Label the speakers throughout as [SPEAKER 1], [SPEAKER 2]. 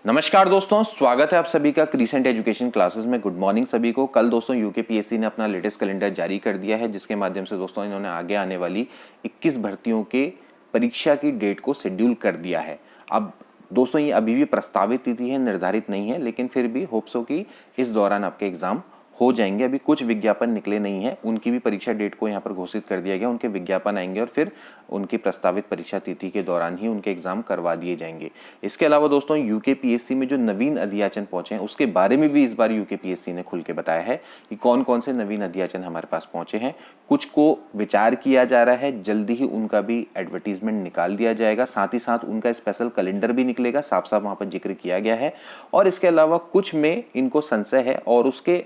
[SPEAKER 1] नमस्कार दोस्तों, स्वागत है आप सभी का क्रीसेंट एजुकेशन क्लासेस में। गुड मॉर्निंग सभी को। कल दोस्तों यूकेपीएससी ने अपना लेटेस्ट कैलेंडर जारी कर दिया है, जिसके माध्यम से दोस्तों इन्होंने आगे आने वाली 21 भर्तियों के परीक्षा की डेट को शेड्यूल कर दिया है। अब दोस्तों ये अभी भी प्रस्तावित तिथि है, निर्धारित नहीं है, लेकिन फिर भी होप्स हो कि इस दौरान आपके एग्जाम हो जाएंगे। अभी कुछ विज्ञापन निकले नहीं है, उनकी भी परीक्षा डेट को यहाँ पर घोषित कर दिया गया। उनके विज्ञापन आएंगे और फिर उनकी प्रस्तावित परीक्षा तिथि के दौरान ही उनके एग्जाम करवा दिए जाएंगे। इसके अलावा दोस्तों यूकेपीएससी में जो नवीन अध्याचन पहुंचे हैं उसके बारे में भी इस बार यूकेपीएससी ने खुल के बताया है कि कौन कौन से नवीन अध्याचन हमारे पास पहुंचे हैं। कुछ को विचार किया जा रहा है, जल्दी ही उनका भी एडवर्टीजमेंट निकाल दिया जाएगा, साथ ही साथ उनका स्पेशल कैलेंडर भी निकलेगा, साफ साफ वहां पर जिक्र किया गया है। और इसके अलावा कुछ में इनको संशय है और उसके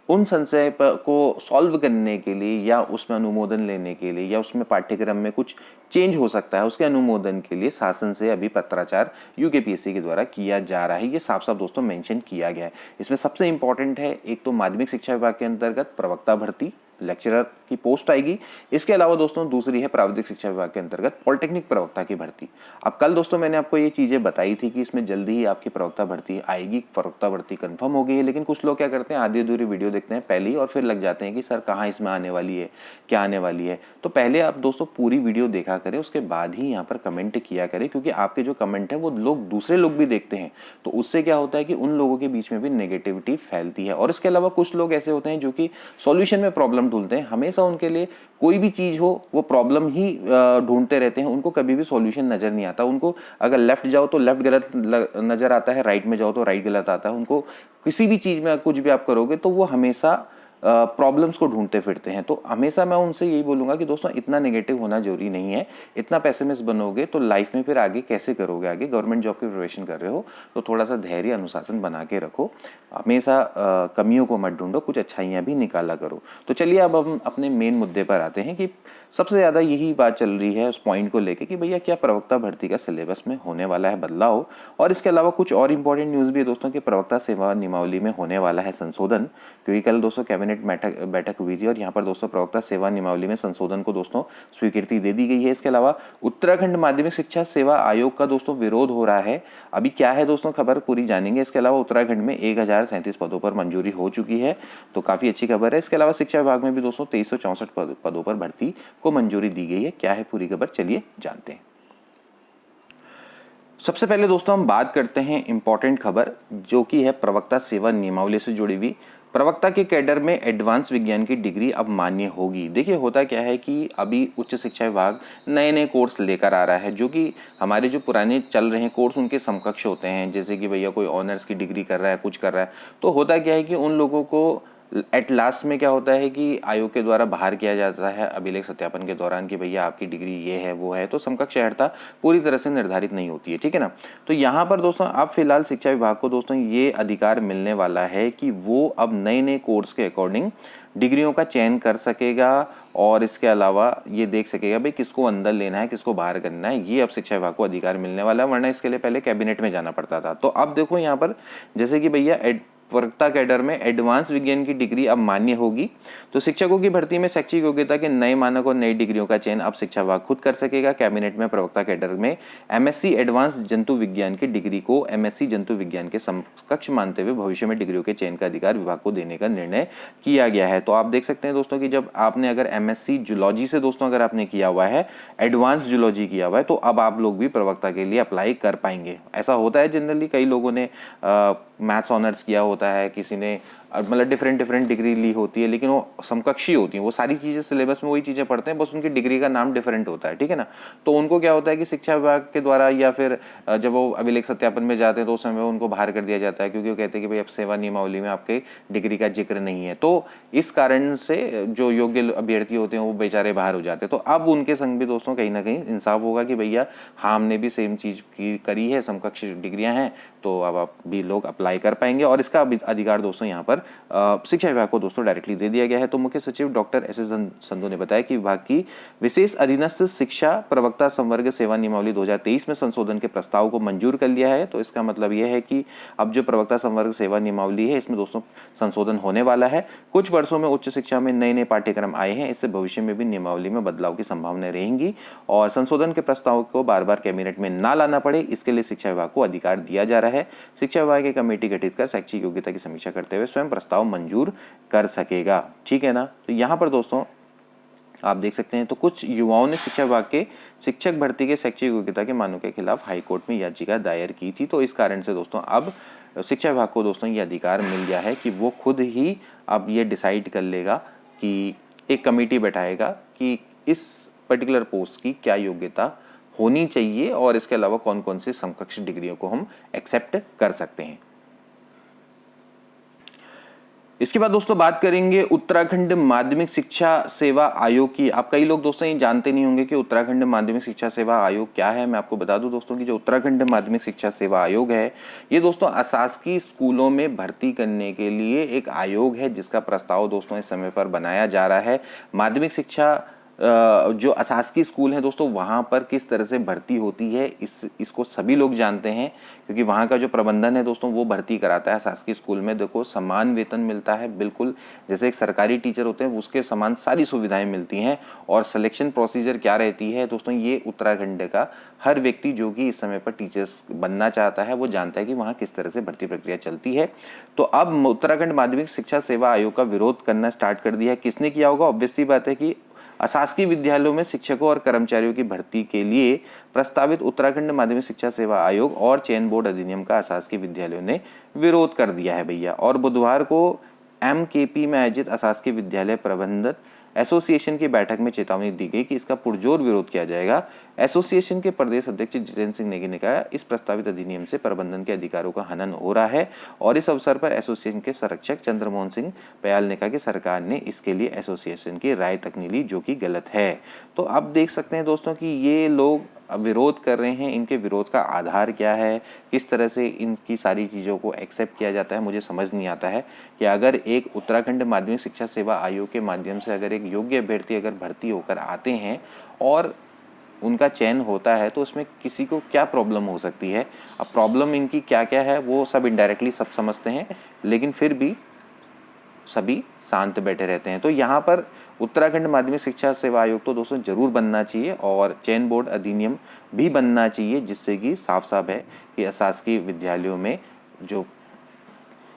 [SPEAKER 1] उन संशय को सॉल्व करने के लिए या उसमें अनुमोदन लेने के लिए या उसमें पाठ्यक्रम में कुछ चेंज हो सकता है, उसके अनुमोदन के लिए शासन से अभी पत्राचार यूकेपीएससी के द्वारा किया जा रहा है। ये साफ साफ दोस्तों मेंशन किया गया है। इसमें सबसे इंपॉर्टेंट है, एक तो माध्यमिक शिक्षा विभाग के अंतर्गत प्रवक्ता भर्ती, लेक्चरर की पोस्ट आएगी। इसके अलावा दोस्तों दूसरी है प्राविधिक शिक्षा विभाग के अंतर्गत पॉलिटेक्निक प्रवक्ता की भर्ती। अब कल दोस्तों मैंने आपको ये चीजें बताई थी कि इसमें जल्दी ही आपकी प्रवक्ता भर्ती आएगी, प्रवक्ता भर्ती कंफर्म हो गई है। लेकिन कुछ लोग क्या करते हैं, आधी अधूरी वीडियो देखते हैं पहले ही और फिर लग जाते हैं कि सर कहाँ इसमें आने वाली है, क्या आने वाली है। तो पहले आप दोस्तों पूरी वीडियो देखा करें, उसके बाद ही यहाँ पर कमेंट किया करें, क्योंकि आपके जो कमेंट है वो लोग दूसरे लोग भी देखते हैं, तो उससे क्या होता है कि उन लोगों के बीच में भी नेगेटिविटी फैलती है। और इसके अलावा कुछ लोग ऐसे होते हैं जो कि सॉल्यूशन में प्रॉब्लम ढूंढते हैं, हमेशा उनके लिए कोई भी चीज हो वो प्रॉब्लम ही ढूंढते रहते हैं, उनको कभी भी सॉल्यूशन नजर नहीं आता। उनको अगर लेफ्ट जाओ तो लेफ्ट गलत नजर आता है, राइट में जाओ तो राइट गलत आता है। उनको किसी भी चीज में कुछ भी आप करोगे तो वो हमेशा प्रॉब्लम्स को ढूंढते फिरते हैं। तो हमेशा मैं उनसे यही बोलूंगा कि दोस्तों इतना नेगेटिव होना जरूरी नहीं है। इतना पेसिमिस्ट बनोगे तो लाइफ में फिर आगे कैसे करोगे। आगे गवर्नमेंट जॉब की प्रिपरेशन कर रहे हो तो थोड़ा सा धैर्य अनुशासन बना के रखो, हमेशा कमियों को मत ढूंढो, कुछ अच्छाइयां भी निकाला करो। तो चलिए अब हम अपने मेन मुद्दे पर आते हैं कि सबसे ज़्यादा यही बात चल रही है उस पॉइंट को लेके कि भैया क्या प्रवक्ता भर्ती का सिलेबस में होने वाला है बदलाव। और इसके अलावा कुछ और इंपॉर्टेंट न्यूज़ भी है दोस्तों कि प्रवक्ता सेवा नियमावली में होने वाला है संशोधन, क्योंकि कल दोस्तों कैबिनेट बैठक हुई थी और यहाँ पर दोस्तों प्रवक्ता सेवा नियमावली में संशोधन को दोस्तों स्वीकृति दे दी गई है। इसके अलावा उत्तराखंड माध्यमिक शिक्षा सेवा आयोग का दोस्तों विरोध हो रहा है। अभी क्या है दोस्तों, खबर पूरी जानेंगे। इसके अलावा उत्तराखंड में 1037 पदों पर मंजूरी हो चुकी है, तो काफी अच्छी खबर है। इसके अलावा शिक्षा विभाग में भी दोस्तों 2364 पदों पर भर्ती को मंजूरी दी गई है। क्या है पूरी खबर, चलिए जानते हैं। सबसे पहले दोस्तों हम बात करते हैं इंपॉर्टेंट खबर, जो कि है प्रवक्ता सेवा नियमावली से जुड़ी हुई। प्रवक्ता के कैडर में एडवांस विज्ञान की डिग्री अब मान्य होगी। देखिए होता क्या है कि अभी उच्च शिक्षा विभाग नए नए कोर्स लेकर आ रहा है, जो कि हमारे जो पुराने चल रहे हैं कोर्स उनके समकक्ष होते हैं। जैसे कि भैया कोई ऑनर्स की डिग्री कर रहा है, कुछ कर रहा है, तो होता क्या है कि उन लोगों को एट लास्ट में क्या होता है कि आयोग के द्वारा बाहर किया जाता है अभिलेख सत्यापन के दौरान कि भैया आपकी डिग्री ये है वो है, तो समकक्ष अर्हता पूरी तरह से निर्धारित नहीं होती है, ठीक है ना। तो यहाँ पर दोस्तों अब फिलहाल शिक्षा विभाग को दोस्तों ये अधिकार मिलने वाला है कि वो अब नए नए कोर्स के अकॉर्डिंग डिग्रियों का चयन कर सकेगा और इसके अलावा ये देख सकेगा भाई किसको अंदर लेना है, किसको बाहर करना है। ये अब शिक्षा विभाग को अधिकार मिलने वाला है, वरना इसके लिए पहले कैबिनेट में जाना पड़ता था। तो अब देखो यहाँ पर जैसे कि भैया प्रवक्ता कैडर में एडवांस विज्ञान की डिग्री अब मान्य होगी, तो शिक्षकों की भर्ती में शैक्षिक योग्यता के नए मानक और नई डिग्रियों का चयन अब शिक्षा विभाग खुद कर सकेगा। कैबिनेट में प्रवक्ता कैडर में एमएससी एडवांस जंतु विज्ञान की डिग्री को एमएससी जंतु विज्ञान के समकक्ष मानते हुए भविष्य में डिग्रियों के चयन का अधिकार विभाग को देने का निर्णय किया गया है। तो आप देख सकते हैं दोस्तों कि जब आपने अगर एमएससी जूलॉजी से दोस्तों अगर आपने किया हुआ है, एडवांस जूलॉजी किया हुआ है, तो अब आप लोग भी प्रवक्ता के लिए अप्लाई कर पाएंगे। ऐसा होता है जनरली, कई लोगों ने मैथ्स ऑनर्स किया होता है, किसी ने मतलब डिफरेंट डिग्री ली होती है, लेकिन वो समकक्षी होती हैं। वो सारी चीज़ें सिलेबस में वही चीज़ें पढ़ते हैं, बस उनकी डिग्री का नाम डिफरेंट होता है, ठीक है ना। तो उनको क्या होता है कि शिक्षा विभाग के द्वारा या फिर जब वो अभिलेख सत्यापन में जाते हैं तो उस समय उनको बाहर कर दिया जाता है, क्योंकि वो कहते हैं कि भाई अब सेवा नियमावली में आपके डिग्री का जिक्र नहीं है। तो इस कारण से जो योग्य अभ्यर्थी होते हैं वो बेचारे बाहर हो जाते हैं। तो अब उनके संग भी दोस्तों कहीं ना कहीं इंसाफ होगा कि भैया हाँ हमने भी सेम चीज़ की करी है, समकक्ष डिग्रियाँ हैं, तो अब आप भी लोग अप्लाई अप्लाई कर पाएंगे और इसका अधिकार दोस्तों यहाँ पर शिक्षा विभाग को दोस्तों डायरेक्टली दे दिया गया है। तो मुख्य सचिव डॉक्टर एस एस संधू ने बताया कि विभाग की विशेष अधीनस्थ शिक्षा प्रवक्ता संवर्ग सेवा नियमावली 2023 में संशोधन के प्रस्ताव को मंजूर कर लिया है। तो इसका मतलब यह है कि अब जो प्रवक्ता संवर्ग सेवा नियमावली है इसमें दोस्तों संशोधन होने वाला है। कुछ वर्षों में उच्च शिक्षा में नए नए पाठ्यक्रम आए हैं, इससे भविष्य में भी नियमावली में बदलाव की संभावनाएं रहेंगी और संशोधन के प्रस्ताव को बार बार कैबिनेट में ना लाना पड़े, इसके लिए शिक्षा विभाग को अधिकार दिया जा रहा है। शिक्षा विभाग की कमेटी गठित कर शैक्षिक योग्यता की समीक्षा करते हुए स्वयं प्रस्ताव मंजूर कर सकेगा। ठीक है ना। तो यहाँ पर दोस्तों आप देख सकते हैं तो कुछ युवाओं ने शिक्षा विभाग के शिक्षक भर्ती के शैक्षिक योग्यता के मानों के खिलाफ हाईकोर्ट में याचिका दायर की थी। तो इस कारण से दोस्तों अब शिक्षा विभाग को दोस्तों ये अधिकार मिल गया है कि वो खुद ही अब ये डिसाइड कर लेगा कि एक कमेटी बैठाएगा कि इस पर्टिकुलर पोस्ट की क्या योग्यता होनी चाहिए और इसके अलावा कौन कौन सी समकक्ष डिग्रियों को हम एक्सेप्ट कर सकते हैं। इसके बाद दोस्तों बात करेंगे उत्तराखंड माध्यमिक शिक्षा सेवा आयोग की। आप कई लोग दोस्तों ये जानते नहीं होंगे कि उत्तराखंड माध्यमिक शिक्षा सेवा आयोग क्या है। मैं आपको बता दूं दोस्तों कि जो उत्तराखंड माध्यमिक शिक्षा सेवा आयोग है ये दोस्तों अशासकीय स्कूलों में भर्ती करने के लिए एक आयोग है जिसका प्रस्ताव दोस्तों इस समय पर बनाया जा रहा है। माध्यमिक शिक्षा जो अशासकीय स्कूल है दोस्तों वहाँ पर किस तरह से भर्ती होती है इसको सभी लोग जानते हैं, क्योंकि वहाँ का जो प्रबंधन है दोस्तों वो भर्ती कराता है। शासकीय स्कूल में देखो समान वेतन मिलता है, बिल्कुल जैसे एक सरकारी टीचर होते हैं उसके समान सारी सुविधाएं मिलती हैं। और सिलेक्शन प्रोसीजर क्या रहती है दोस्तों, ये उत्तराखंड का हर व्यक्ति जो कि इस समय पर टीचर्स बनना चाहता है वो जानता है कि वहाँ किस तरह से भर्ती प्रक्रिया चलती है। तो अब उत्तराखंड माध्यमिक शिक्षा सेवा आयोग का विरोध करना स्टार्ट कर दिया है। किसने किया होगा? ऑब्वियस सी बात है कि अशासकीय विद्यालयों में शिक्षकों और कर्मचारियों की भर्ती के लिए प्रस्तावित उत्तराखंड माध्यमिक शिक्षा सेवा आयोग और चयन बोर्ड अधिनियम का अशासकीय विद्यालयों ने विरोध कर दिया है भैया। और बुधवार को MKP में आयोजित अशासकीय विद्यालय प्रबंधक एसोसिएशन की बैठक में चेतावनी दी गई कि इसका पुरजोर विरोध किया जाएगा। एसोसिएशन के प्रदेश अध्यक्ष जितेंद्र सिंह नेगी ने कहा इस प्रस्तावित अधिनियम से प्रबंधन के अधिकारों का हनन हो रहा है। और इस अवसर पर एसोसिएशन के संरक्षक चंद्रमोहन सिंह पयाल ने कहा कि सरकार ने इसके लिए एसोसिएशन की राय तक नहीं ली, जो कि गलत है। तो आप देख सकते हैं दोस्तों कि ये लोग विरोध कर रहे हैं, इनके विरोध का आधार क्या है, किस तरह से इनकी सारी चीज़ों को एक्सेप्ट किया जाता है, मुझे समझ नहीं आता है कि अगर एक उत्तराखंड माध्यमिक शिक्षा सेवा आयोग के माध्यम से अगर एक योग्य अभ्यर्थी अगर भर्ती होकर आते हैं और उनका चयन होता है तो उसमें किसी को क्या प्रॉब्लम हो सकती है। अब प्रॉब्लम इनकी क्या क्या है वो सब इनडायरेक्टली सब समझते हैं, लेकिन फिर भी सभी शांत बैठे रहते हैं। तो यहाँ पर उत्तराखंड माध्यमिक शिक्षा सेवा आयोग तो दोस्तों जरूर बनना चाहिए और चयन बोर्ड अधिनियम भी बनना चाहिए, जिससे कि साफ साफ है कि अशासकीय विद्यालयों में जो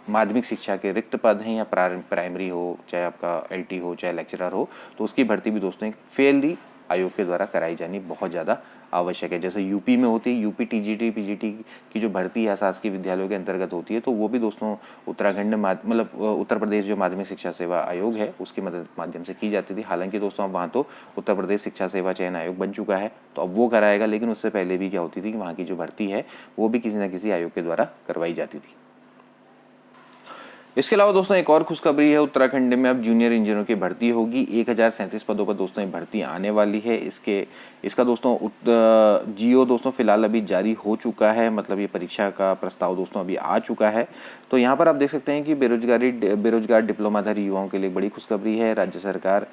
[SPEAKER 1] माध्यमिक शिक्षा के रिक्त पद हैं या प्राइमरी हो, चाहे आपका LT हो, चाहे लेक्चरर हो, तो उसकी भर्ती भी दोस्तों एक फेयरली आयोग के द्वारा कराई जानी बहुत ज़्यादा आवश्यक है। जैसे यूपी में होती है, यूपी TGT PGT की जो भर्ती है शासकीय विद्यालयों के अंतर्गत होती है, तो वो भी दोस्तों उत्तराखंड मतलब उत्तर प्रदेश जो माध्यमिक शिक्षा सेवा आयोग है उसकी मदद माध्यम से की जाती थी। हालांकि दोस्तों अब वहाँ तो उत्तर प्रदेश शिक्षा सेवा चयन आयोग बन चुका है, तो अब वो कराएगा, लेकिन उससे पहले भी क्या होती थी कि वहाँ की जो भर्ती है वो भी किसी न किसी आयोग के द्वारा करवाई जाती थी। इसके अलावा दोस्तों एक और खुशखबरी है, उत्तराखंड में अब जूनियर इंजीनियरों की भर्ती होगी। 1037 पदों पर दोस्तों ये भर्ती आने वाली है। इसका दोस्तों GO दोस्तों फिलहाल अभी जारी हो चुका है, मतलब ये परीक्षा का प्रस्ताव दोस्तों अभी आ चुका है। तो यहाँ पर आप देख सकते हैं कि बेरोजगार डिप्लोमाधारी युवाओं के लिए बड़ी खुशखबरी है। राज्य सरकार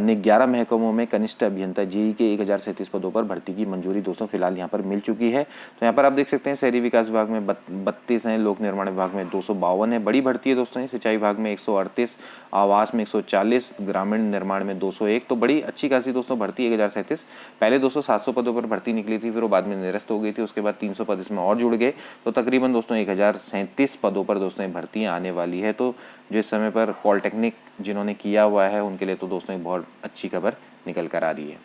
[SPEAKER 1] ने 11 महकमों में कनिष्ठ अभियंता JEE के 1037 पदों पर भर्ती की मंजूरी दोस्तों फिलहाल यहाँ पर मिल चुकी है। तो यहाँ पर आप देख सकते हैं शहरी विकास विभाग में 32 हैं, लोक निर्माण विभाग में 252 है, बड़ी भर्ती है दोस्तों। सिंचाई विभाग में 138, आवास में 140, ग्रामीण निर्माण में 201, तो बड़ी अच्छी खासी दोस्तों भर्ती 1037। पहले दोस्तों 700 पदों पर भर्ती निकली थी, फिर वो बाद में निरस्त हो गई थी, उसके बाद 300 पद इसमें और जुड़ गए, तो तकरीबन दोस्तों 1037 पदों पर दोस्तों भर्तियाँ आने वाली है। तो जो इस समय पर पॉलिटेक्निक जिन्होंने किया हुआ है उनके लिए तो दोस्तों एक बहुत अच्छी खबर निकल कर आ रही है।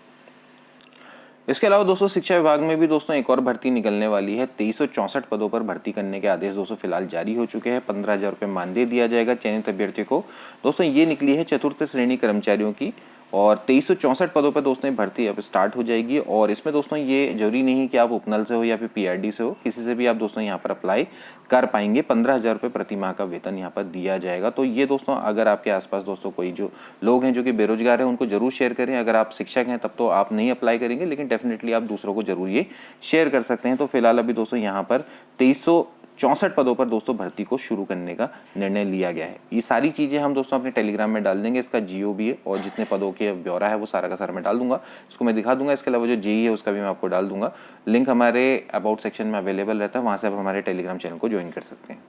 [SPEAKER 1] इसके अलावा दोस्तों शिक्षा विभाग में भी दोस्तों एक और भर्ती निकलने वाली है। 2364 पदों पर भर्ती करने के आदेश दोस्तों फिलहाल जारी हो चुके हैं। 15,000 रुपये मानदेय दिया जाएगा चयनित अभ्यर्थियों को। दोस्तों ये निकली है चतुर्थ श्रेणी कर्मचारियों की और 2364 पदों पर दोस्तों भर्ती अब स्टार्ट हो जाएगी। और इसमें दोस्तों ये जरूरी नहीं है कि आप उपनल से हो या फिर PRD से हो, किसी से भी आप दोस्तों यहाँ पर अप्लाई कर पाएंगे। 15,000 रुपये प्रति माह का वेतन यहाँ पर दिया जाएगा। तो ये दोस्तों अगर आपके आसपास दोस्तों कोई जो लोग हैं जो कि बेरोजगार हैं उनको जरूर शेयर करें। अगर आप शिक्षक हैं तब तो आप नहीं अप्लाई करेंगे, लेकिन डेफिनेटली आप दूसरों को जरूर ये शेयर कर सकते हैं। तो फिलहाल अभी दोस्तों यहाँ पर 64 पदों पर दोस्तों भर्ती को शुरू करने का निर्णय लिया गया है। ये सारी चीज़ें हम दोस्तों अपने टेलीग्राम में डाल देंगे, इसका जियो भी है और जितने पदों के ब्यौरा है वो सारा का सारा मैं डाल दूंगा, इसको मैं दिखा दूंगा। इसके अलावा जो जेई है उसका भी मैं आपको डाल दूंगा, लिंक हमारे अबाउट सेक्शन में अवेलेबल रहता है, वहाँ से आप हमारे टेलीग्राम चैनल को ज्वाइन कर सकते हैं।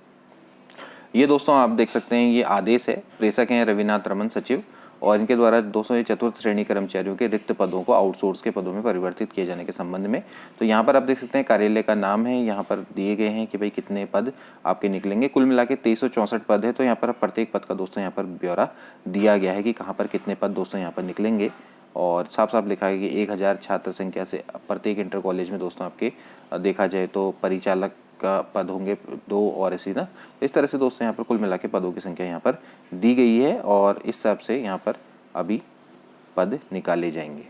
[SPEAKER 1] ये दोस्तों आप देख सकते हैं ये आदेश है, प्रेषक हैं रविनाथ रमन सचिव, और इनके द्वारा दोस्तों ये चतुर्थ श्रेणी कर्मचारियों के रिक्त पदों को आउटसोर्स के पदों में परिवर्तित किए जाने के संबंध में। तो यहाँ पर आप देख सकते हैं कार्यालय का नाम है, यहाँ पर दिए गए हैं कि भाई कितने पद आपके निकलेंगे। कुल मिला के 2364 पद है। तो यहाँ पर प्रत्येक पद का दोस्तों यहाँ पर ब्यौरा दिया गया है कि कहाँ पर कितने पद दोस्तों यहाँ पर निकलेंगे, और साफ साफ लिखा है कि 1000 छात्र संख्या से प्रत्येक इंटर कॉलेज में दोस्तों आपके देखा जाए तो परिचालक का पद होंगे 2 और इसी ना इस तरह से दोस्तों यहाँ पर कुल मिला के पदों की संख्या यहाँ पर दी गई है, और इस हिसाब से यहाँ पर अभी पद निकाले जाएंगे।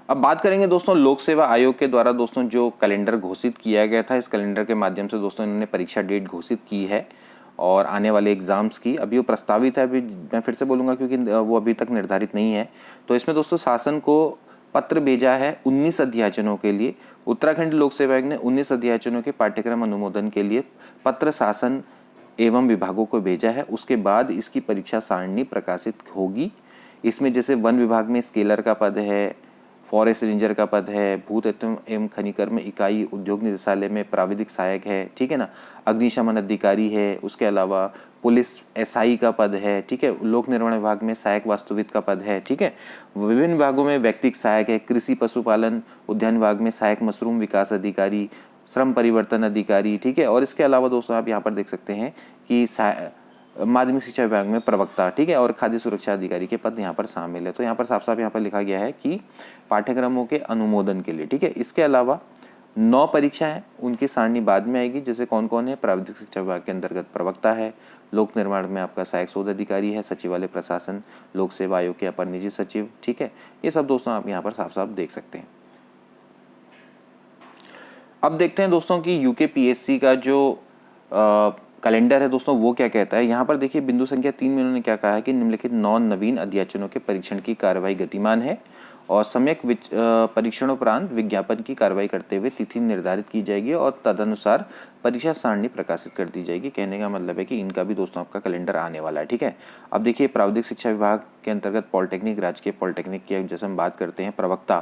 [SPEAKER 1] अब बात करेंगे दोस्तों लोक सेवा आयोग के द्वारा दोस्तों जो कैलेंडर घोषित किया गया था, इस कैलेंडर के माध्यम से दोस्तों इन्होंने परीक्षा डेट घोषित की है और आने वाले एग्जाम्स की। अभी वो प्रस्तावित है, अभी मैं फिर से बोलूँगा क्योंकि वो अभी तक निर्धारित नहीं है। तो इसमें दोस्तों शासन को पत्र भेजा है 19 अध्याचनों के लिए। उत्तराखंड लोक सेवा आयोग ने 19 अध्याचनों के पाठ्यक्रम अनुमोदन के लिए पत्र शासन एवं विभागों को भेजा है। उसके बाद इसकी परीक्षा सारणी प्रकाशित होगी। इसमें जैसे वन विभाग में स्केलर का पद है, फॉरेस्ट रेंजर का पद है, भूत एवं खनिकर्म इकाई उद्योग निदेशालय में प्राविधिक सहायक है, ठीक है ना, अग्निशमन अधिकारी है, उसके अलावा पुलिस एसआई का पद है, ठीक है, लोक निर्माण विभाग में सहायक वास्तुविद का पद है, ठीक है, विभिन्न विभागों में व्यक्तिक सहायक है, कृषि पशुपालन उद्यान विभाग में सहायक मशरूम विकास अधिकारी, श्रम परिवर्तन अधिकारी, ठीक है। और इसके अलावा दोस्तों आप यहाँ पर देख सकते हैं कि माध्यमिक शिक्षा विभाग में प्रवक्ता, ठीक है, और खाद्य सुरक्षा अधिकारी के पद यहाँ पर शामिल है। तो यहाँ पर साफ साफ यहाँ पर लिखा गया है कि पाठ्यक्रमों के अनुमोदन के लिए, ठीक है। इसके अलावा 9 परीक्षा है, उनकी सारणी बाद में आएगी। जैसे कौन कौन है, प्राविधिक शिक्षा विभाग के अंतर्गत प्रवक्ता है, लोक निर्माण में आपका सहायक शोध अधिकारी है, सचिवालय प्रशासन, लोक सेवा आयोग के अपर निजी सचिव, ठीक है। ये सब दोस्तों आप यहाँ पर साफ साफ देख सकते हैं। अब देखते हैं दोस्तों कि यूकेपीएससी का जो कैलेंडर है दोस्तों वो क्या कहता है। यहाँ पर देखिए बिंदु संख्या 3 में उन्होंने क्या कहा है कि निम्नलिखित 9 नवीन अध्याचनों के परीक्षण की कार्रवाई गतिमान है और सम्यक परीक्षणोपरांत विज्ञापन की कार्रवाई करते हुए तिथि निर्धारित की जाएगी और तदनुसार परीक्षा सारणी प्रकाशित कर दी जाएगी। कहने का मतलब है कि इनका भी दोस्तों आपका कैलेंडर आने वाला है, ठीक है। अब देखिए प्राविधिक शिक्षा विभाग के अंतर्गत पॉलिटेक्निक, राजकीय पॉलिटेक्निक की जैसे हम बात करते हैं प्रवक्ता,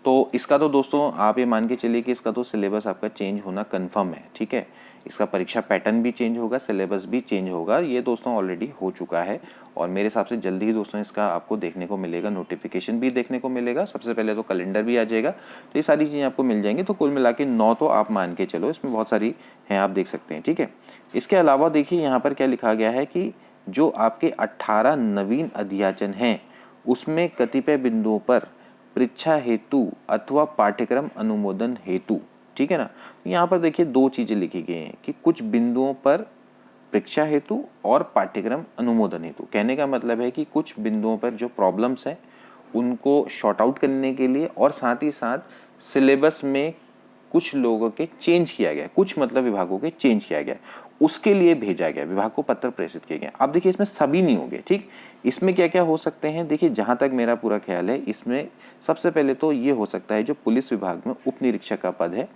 [SPEAKER 1] तो इसका तो दोस्तों आप ये मान के चलिए कि इसका तो सिलेबस आपका चेंज होना कन्फर्म है, ठीक है। इसका परीक्षा पैटर्न भी चेंज होगा, सिलेबस भी चेंज होगा, ये दोस्तों ऑलरेडी हो चुका है और मेरे हिसाब से जल्दी ही दोस्तों इसका आपको देखने को मिलेगा, नोटिफिकेशन भी देखने को मिलेगा। सबसे पहले तो कैलेंडर भी आ जाएगा, तो ये सारी चीज़ें आपको मिल जाएंगी। तो कुल मिला के 9 तो आप मान के चलो, इसमें बहुत सारी हैं, आप देख सकते हैं, ठीक है। इसके अलावा देखिए यहाँ पर क्या लिखा गया है कि जो आपके 18 नवीन अध्याचन हैं उसमें कतिपय बिंदुओं पर परीक्षा हेतु अथवा पाठ्यक्रम अनुमोदन हेतु, ठीक है ना। यहाँ पर देखिए 2 चीजें लिखी गई हैं कि कुछ बिंदुओं पर परीक्षा हेतु और पाठ्यक्रम अनुमोदन हेतु। कहने का मतलब है कि कुछ बिंदुओं पर जो प्रॉब्लम्स हैं उनको शॉर्ट आउट करने के लिए और साथ ही साथ सिलेबस में कुछ लोगों के चेंज किया गया, कुछ मतलब विभागों के चेंज किया गया, उसके लिए भेजा गया, विभाग को पत्र प्रेषित किए गए। अब देखिए इसमें सभी नहीं होंगे, ठीक। इसमें क्या क्या हो सकते हैं, देखिए जहां तक मेरा पूरा ख्याल है इसमें सबसे पहले तो ये हो सकता है जो पुलिस विभाग में उप निरीक्षक का पद है,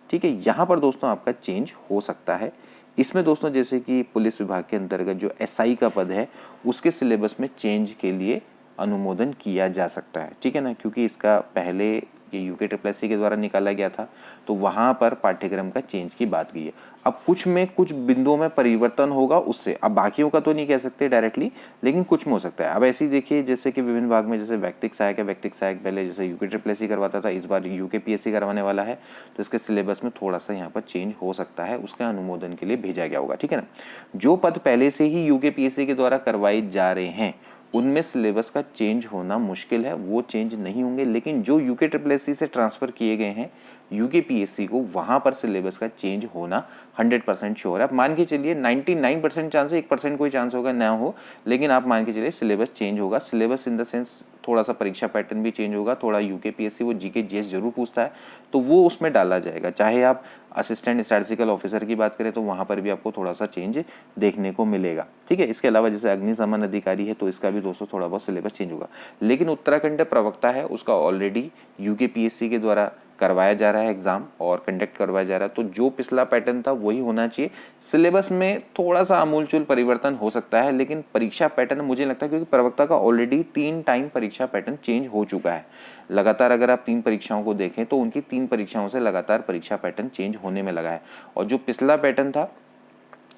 [SPEAKER 1] ठीक है, यहाँ पर दोस्तों आपका चेंज हो सकता है। इसमें दोस्तों जैसे कि पुलिस विभाग के अंतर्गत जो एसआई का पद है उसके सिलेबस में चेंज के लिए अनुमोदन किया जा सकता है, ठीक है ना, क्योंकि इसका पहले ये यूकेपीएससी के द्वारा निकाला गया था तो वहाँ पर पाठ्यक्रम का चेंज की बात की है। अब कुछ में कुछ बिंदुओं में परिवर्तन होगा उससे, अब बाकियों का तो नहीं कह सकते डायरेक्टली, लेकिन कुछ में हो सकता है। अब ऐसे ही देखिए जैसे कि विभिन्न भाग में जैसे व्यक्तिक सहायक है, व्यक्तिक सहायक पहले जैसे यूकेपीएससी करवाता था, इस बार यूकेपीएससी करवाने वाला है, तो इसके सिलेबस में थोड़ा सा यहाँ पर चेंज हो सकता है, उसके अनुमोदन के लिए भेजा गया होगा, ठीक है ना। जो पद पहले से ही यूकेपीएससी के द्वारा करवाए जा रहे हैं उनमें सिलेबस का चेंज होना मुश्किल है, वो चेंज नहीं होंगे, लेकिन जो यूकेपीएससी से ट्रांसफ़र किए गए हैं यूकेपीएससी को, वहाँ पर सिलेबस का चेंज होना 100% श्योर है। आप मान के चलिए 99% चांस है, 1% कोई चांस होगा ना हो, लेकिन आप मान के चलिए सिलेबस चेंज होगा। सिलेबस इन द सेंस थोड़ा सा परीक्षा पैटर्न भी चेंज होगा, थोड़ा यूकेपीएससी वो जीके जीएस जरूर पूछता है तो वो उसमें डाला जाएगा। चाहे आप असिस्टेंट स्टैटिस्टिकल ऑफिसर की बात करें तो वहाँ पर भी आपको थोड़ा सा चेंज देखने को मिलेगा, ठीक है। इसके अलावा जैसे अग्निशमन अधिकारी है तो इसका भी दोस्तों थोड़ा बहुत सिलेबस चेंज होगा, लेकिन उत्तराखंड प्रवक्ता है उसका ऑलरेडी यूकेपीएससी के द्वारा करवाया जा रहा है एग्ज़ाम और कंडक्ट करवाया जा रहा है, तो जो पिछला पैटर्न था वही होना चाहिए। सिलेबस में थोड़ा सा आमूलचूल परिवर्तन हो सकता है, लेकिन परीक्षा पैटर्न मुझे लगता है, क्योंकि प्रवक्ता का ऑलरेडी 3 टाइम परीक्षा पैटर्न चेंज हो चुका है लगातार। अगर आप 3 परीक्षाओं को देखें तो उनकी 3 परीक्षाओं से लगातार परीक्षा पैटर्न चेंज होने में लगा है, और जो पिछला पैटर्न था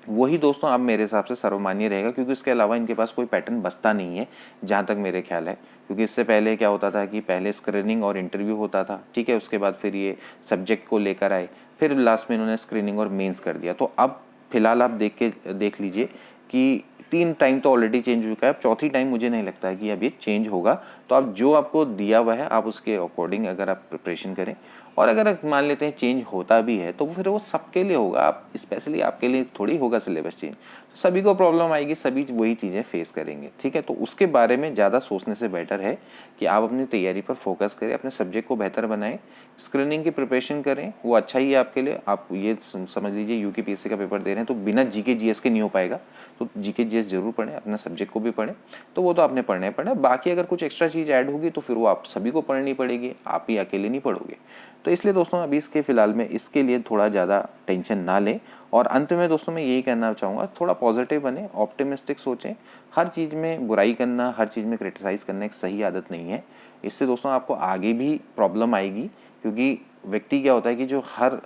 [SPEAKER 1] वही दोस्तों अब मेरे हिसाब से सर्वमान्य रहेगा, क्योंकि इसके अलावा इनके पास कोई पैटर्न बचता नहीं है जहाँ तक मेरे ख्याल है। क्योंकि इससे पहले क्या होता था कि पहले स्क्रीनिंग और इंटरव्यू होता था, ठीक है, उसके बाद फिर ये सब्जेक्ट को लेकर आए, फिर लास्ट में इन्होंने स्क्रीनिंग और मेंस कर दिया। तो अब फिलहाल आप देख लीजिए कि 3 टाइम तो ऑलरेडी चेंज हो चुका है, अब चौथी टाइम मुझे नहीं लगता है कि अब ये चेंज होगा। तो अब जो आपको दिया हुआ है आप उसके अकॉर्डिंग अगर आप प्रिपरेशन करें, और अगर मान लेते हैं चेंज होता भी है तो फिर वो सबके लिए होगा, आप स्पेशली आपके लिए थोड़ी होगा सिलेबस चेंज। तो सभी को प्रॉब्लम आएगी, सभी वही चीज़ें फेस करेंगे, ठीक है। तो उसके बारे में ज़्यादा सोचने से बेटर है कि आप अपनी तैयारी पर फोकस करें, अपने सब्जेक्ट को बेहतर बनाएं, स्क्रीनिंग की प्रिपरेशन करें, वो अच्छा ही है आपके लिए। आप ये समझ लीजिए यूकेपीएससी का पेपर दे रहे हैं तो बिना जीके जीएस के नहीं हो पाएगा, तो जीके जीएस जरूर पढ़ें, अपने सब्जेक्ट को भी पढ़ें, तो वो तो आपने पढ़ना ही पढ़ना। बाकी अगर कुछ एक्स्ट्रा चीज़ ऐड होगी तो फिर वो आप सभी को पढ़नी पड़ेगी, आप ही अकेले नहीं पढ़ोगे। तो इसलिए दोस्तों अभी इसके फिलहाल में इसके लिए थोड़ा ज़्यादा टेंशन ना लें। और अंत में दोस्तों मैं यही कहना चाहूँगा, थोड़ा पॉजिटिव बने, ऑप्टिमिस्टिक सोचें। हर चीज़ में बुराई करना, हर चीज़ में क्रिटिसाइज़ करना एक सही आदत नहीं है। इससे दोस्तों आपको आगे भी प्रॉब्लम आएगी, क्योंकि व्यक्ति क्या होता है कि जो हर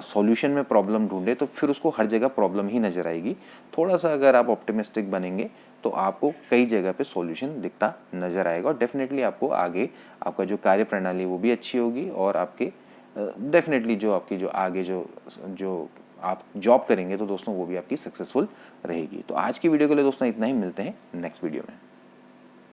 [SPEAKER 1] सॉल्यूशन में प्रॉब्लम ढूंढे तो फिर उसको हर जगह प्रॉब्लम ही नज़र आएगी। थोड़ा सा अगर आप ऑप्टिमिस्टिक बनेंगे तो आपको कई जगह पे सॉल्यूशन दिखता नज़र आएगा, और डेफिनेटली आपको आगे आपका जो कार्य प्रणाली वो भी अच्छी होगी, और आपके डेफिनेटली जो आपकी जो आगे जो आप जॉब करेंगे तो दोस्तों वो भी आपकी सक्सेसफुल रहेगी। तो आज की वीडियो के लिए दोस्तों इतना ही, मिलते हैं नेक्स्ट वीडियो में।